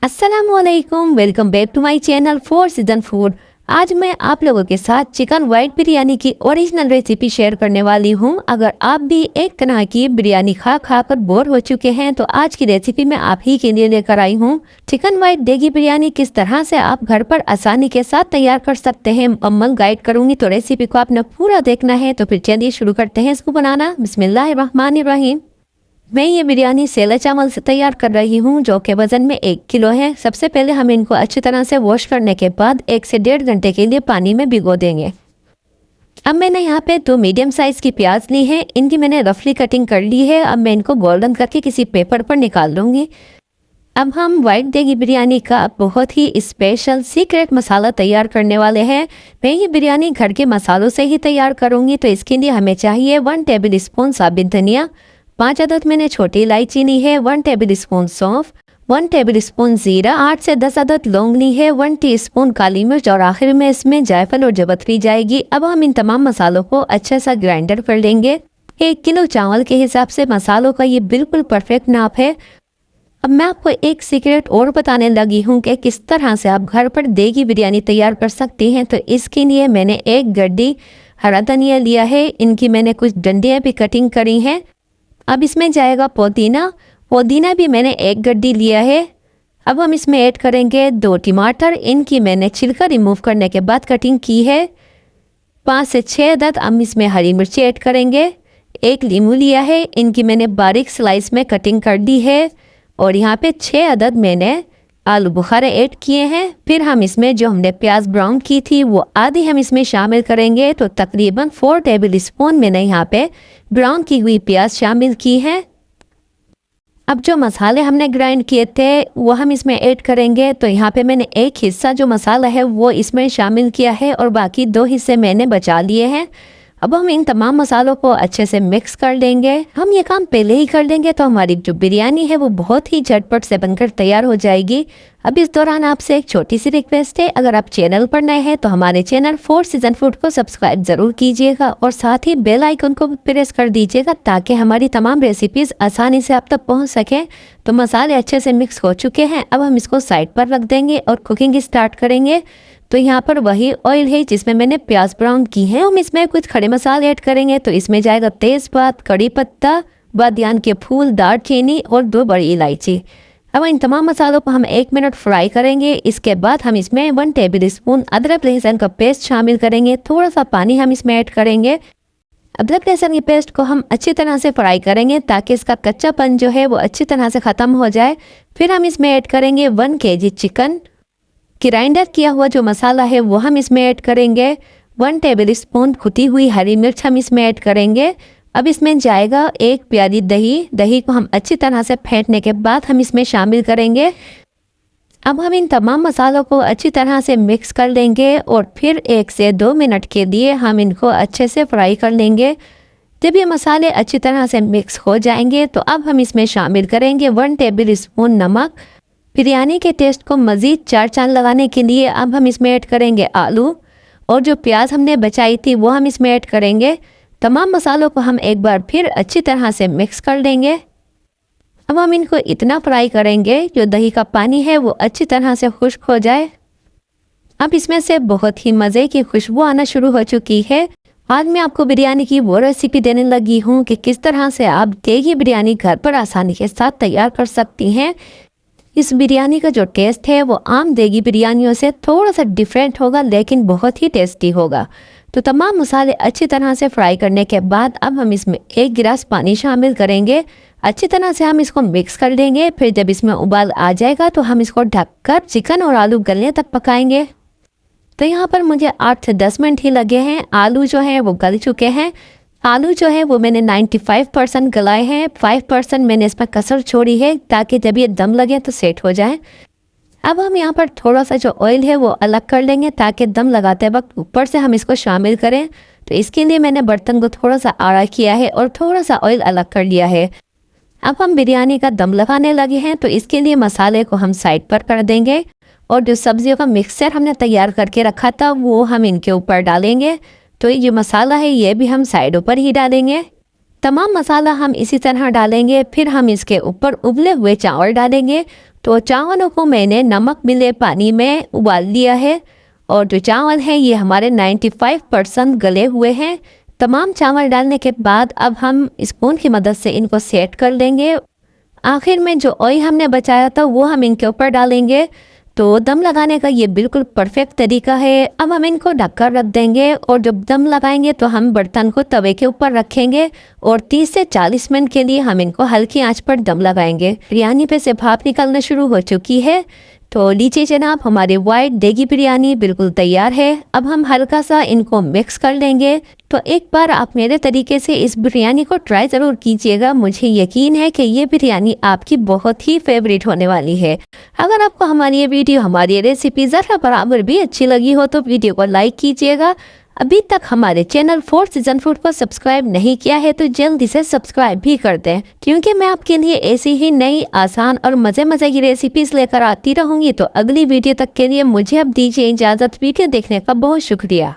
अस्सलामुअलैकुम, welcome back to my channel for season food. आज मैं आप लोगों के साथ चिकन वाइट बिरयानी की ओरिजिनल रेसिपी शेयर करने वाली हूं। अगर आप भी एक तरह की बिरयानी खा खा कर बोर हो चुके हैं तो आज की रेसिपी मैं आप ही के लिए लेकर आई हूं। चिकन वाइट देगी बिरयानी किस तरह से आप घर पर आसानी के साथ तैयार कर सकते हैं, मुकम्मल गाइड करूंगी, तो रेसिपी को आपने पूरा देखना है। तो फिर चलिए शुरू करते हैं इसको बनाना। बिस्मिल्लाहिर्रहमानिर्रहीम। मैं ये बिरयानी सेला चावल से तैयार कर रही हूँ, जो कि वजन में 1 किलो है। सबसे पहले हम इनको अच्छी तरह से वॉश करने के बाद 1 से 1.5 घंटे के लिए पानी में भिगो देंगे। अब मैंने यहाँ पे 2 मीडियम साइज की प्याज ली है, इनकी मैंने रफली कटिंग कर ली है। अब मैं इनको गोल्डन करके किसी पेपर पर निकाल लूँगी। अब हम वाइट देगी बिरयानी का बहुत ही स्पेशल सीक्रेट मसाला तैयार करने वाले हैं। मैं ये बिरयानी घर के मसालों से ही तैयार करूँगी, तो इसके लिए हमें चाहिए 1 टेबल स्पून साबित धनिया, 5 अदद मैंने छोटी इलायची ली है, 1 टेबल स्पून सौंफ, 1 टेबल स्पून जीरा, 8 से 10 अदद लौंग ली है, 1 टीस्पून काली मिर्च और आखिर में इसमें जायफल और जवत्री जाएगी। अब हम इन तमाम मसालों को अच्छे सा ग्राइंडर कर लेंगे। 1 किलो चावल के हिसाब से मसालों का ये बिल्कुल परफेक्ट नाप है। अब मैं आपको एक सीक्रेट और बताने लगी हूँ कि किस तरह से आप घर पर देगी बिरयानी तैयार कर सकती हैं। तो इसके लिए मैंने 1 गड्डी हरा धनिया लिया है, इनकी मैंने कुछ डंडियाँ भी कटिंग करी हैं। अब इसमें जाएगा पुदीना भी मैंने 1 गड्डी लिया है। अब हम इसमें ऐड करेंगे 2 टमाटर, इनकी मैंने छिलका रिमूव करने के बाद कटिंग की है। 5 से 6 अदद हम इसमें हरी मिर्ची ऐड करेंगे। 1 लीमू लिया है, इनकी मैंने बारीक स्लाइस में कटिंग कर दी है। और यहाँ पे 6 अदद मैंने आलू बुखारे ऐड किए हैं। फिर हम इसमें जो हमने प्याज ब्राउन की थी वो आधी हम इसमें शामिल करेंगे। तो तकरीबन 4 टेबल स्पून मैंने यहाँ पे ब्राउन की हुई प्याज शामिल की है। अब जो मसाले हमने ग्राइंड किए थे वो हम इसमें ऐड करेंगे। तो यहाँ पे मैंने एक हिस्सा जो मसाला है वो इसमें शामिल किया है और बाकी 2 हिस्से मैंने बचा लिए हैं। अब हम इन तमाम मसालों को अच्छे से मिक्स कर लेंगे। हम ये काम पहले ही कर लेंगे तो हमारी जो बिरयानी है वो बहुत ही झटपट से बनकर तैयार हो जाएगी। अब इस दौरान आपसे एक छोटी सी रिक्वेस्ट है, अगर आप चैनल पर नए हैं तो हमारे चैनल फॉर सीजन फूड को सब्सक्राइब जरूर कीजिएगा और साथ ही बेल आइकन को प्रेस कर दीजिएगा ताकि हमारी तमाम रेसिपीज आसानी से आप तक पहुँच सकें। तो मसाले अच्छे से मिक्स हो चुके हैं। अब हम इसको साइड पर रख देंगे और कुकिंग स्टार्ट करेंगे। तो यहाँ पर वही ऑयल है जिसमें मैंने प्याज ब्राउन की है। हम इसमें कुछ खड़े मसाले ऐड करेंगे। तो इसमें जाएगा तेज़पात, कड़ी पत्ता, बादियान के फूल, दालचीनी और 2 बड़ी इलायची। अब इन तमाम मसालों को हम 1 मिनट फ्राई करेंगे। इसके बाद हम इसमें 1 टेबल स्पून अदरक लहसुन का पेस्ट शामिल करेंगे। थोड़ा सा पानी हम इसमें ऐड करेंगे। अदरक लहसुन की पेस्ट को हम अच्छी तरह से फ्राई करेंगे ताकि इसका कच्चापन जो है वो अच्छी तरह से ख़त्म हो जाए। फिर हम इसमें ऐड करेंगे 1 kg चिकन। ग्राइंडर किया हुआ जो मसाला है वो हम इसमें ऐड करेंगे। 1 टेबल स्पून कुटी हुई हरी मिर्च हम इसमें ऐड करेंगे। अब इसमें जाएगा 1 प्याली दही को हम अच्छी तरह से फेंटने के बाद हम इसमें शामिल करेंगे। अब हम इन तमाम मसालों को अच्छी तरह से मिक्स कर लेंगे और फिर 1 से 2 मिनट के लिए हम इनको अच्छे से फ्राई कर लेंगे। जब ये मसाले अच्छी तरह से मिक्स हो जाएंगे तो अब हम इसमें शामिल करेंगे 1 टेबल स्पून नमक। बिरयानी के टेस्ट को मज़ीद 4 चांद लगाने के लिए अब हम इसमें ऐड करेंगे आलू और जो प्याज हमने बचाई थी वो हम इसमें ऐड करेंगे। तमाम मसालों को हम एक बार फिर अच्छी तरह से मिक्स कर लेंगे। अब हम इनको इतना फ्राई करेंगे जो दही का पानी है वो अच्छी तरह से खुश्क हो जाए। अब इसमें से बहुत ही मज़े की खुशबू आना शुरू हो चुकी है। आज मैं आपको बिरयानी की वो रेसिपी देने लगी हूँ कि किस तरह से आप देगी बिरयानी घर पर आसानी के साथ तैयार कर सकती हैं। इस बिरयानी का जो टेस्ट है वो आम देगी बिरयानियों से थोड़ा सा डिफरेंट होगा, लेकिन बहुत ही टेस्टी होगा। तो तमाम मसाले अच्छी तरह से फ्राई करने के बाद अब हम इसमें 1 गिलास पानी शामिल करेंगे। अच्छी तरह से हम इसको मिक्स कर देंगे। फिर जब इसमें उबाल आ जाएगा तो हम इसको ढककर चिकन और आलू गलने तक पकाएंगे। तो यहाँ पर मुझे 8 से 10 मिनट ही लगे हैं। आलू जो है वो गल चुके हैं। आलू जो है वो मैंने 95% गलाए हैं, 5% मैंने इसमें कसर छोड़ी है ताकि जब ये दम लगे तो सेट हो जाए। अब हम यहाँ पर थोड़ा सा जो ऑयल है वो अलग कर लेंगे ताकि दम लगाते वक्त ऊपर से हम इसको शामिल करें। तो इसके लिए मैंने बर्तन को थोड़ा सा आड़ा किया है और थोड़ा सा ऑयल अलग कर लिया है। अब हम बिरयानी का दम लगाने लगे हैं। तो इसके लिए मसाले को हम साइड पर कर देंगे और जो सब्जियों का मिक्सचर हमने तैयार करके रखा था वो हम इनके ऊपर डालेंगे। तो ये जो मसाला है ये भी हम साइडों पर ही डालेंगे। तमाम मसाला हम इसी तरह डालेंगे। फिर हम इसके ऊपर उबले हुए चावल डालेंगे। तो चावलों को मैंने नमक मिले पानी में उबाल लिया है और जो चावल हैं ये हमारे 95% गले हुए हैं। तमाम चावल डालने के बाद अब हम स्पून की मदद से इनको सेट कर लेंगे। आखिर में जो ऑयल हमने बचाया था वो हम इनके ऊपर डालेंगे। तो दम लगाने का ये बिल्कुल परफेक्ट तरीका है। अब हम इनको ढककर रख देंगे और जब दम लगाएंगे तो हम बर्तन को तवे के ऊपर रखेंगे और 30 से 40 मिनट के लिए हम इनको हल्की आंच पर दम लगाएंगे। बिरयानी पे से भाप निकलना शुरू हो चुकी है। तो लीजिए जनाब, हमारी वाइट देगी बिरयानी बिल्कुल तैयार है। अब हम हल्का सा इनको मिक्स कर लेंगे। तो एक बार आप मेरे तरीके से इस बिरयानी को ट्राई ज़रूर कीजिएगा। मुझे यकीन है कि ये बिरयानी आपकी बहुत ही फेवरेट होने वाली है। अगर आपको हमारी ये वीडियो, हमारी ये रेसिपी ज़रा बराबर भी अच्छी लगी हो तो वीडियो को लाइक कीजिएगा। अभी तक हमारे चैनल 4 सीजन फूड को सब्सक्राइब नहीं किया है तो जल्दी से सब्सक्राइब भी कर दें, क्योंकि मैं आपके लिए ऐसी ही नई, आसान और मज़े की रेसिपीज लेकर आती रहूंगी। तो अगली वीडियो तक के लिए मुझे अब दीजिए इजाज़त। वीडियो देखने का बहुत शुक्रिया।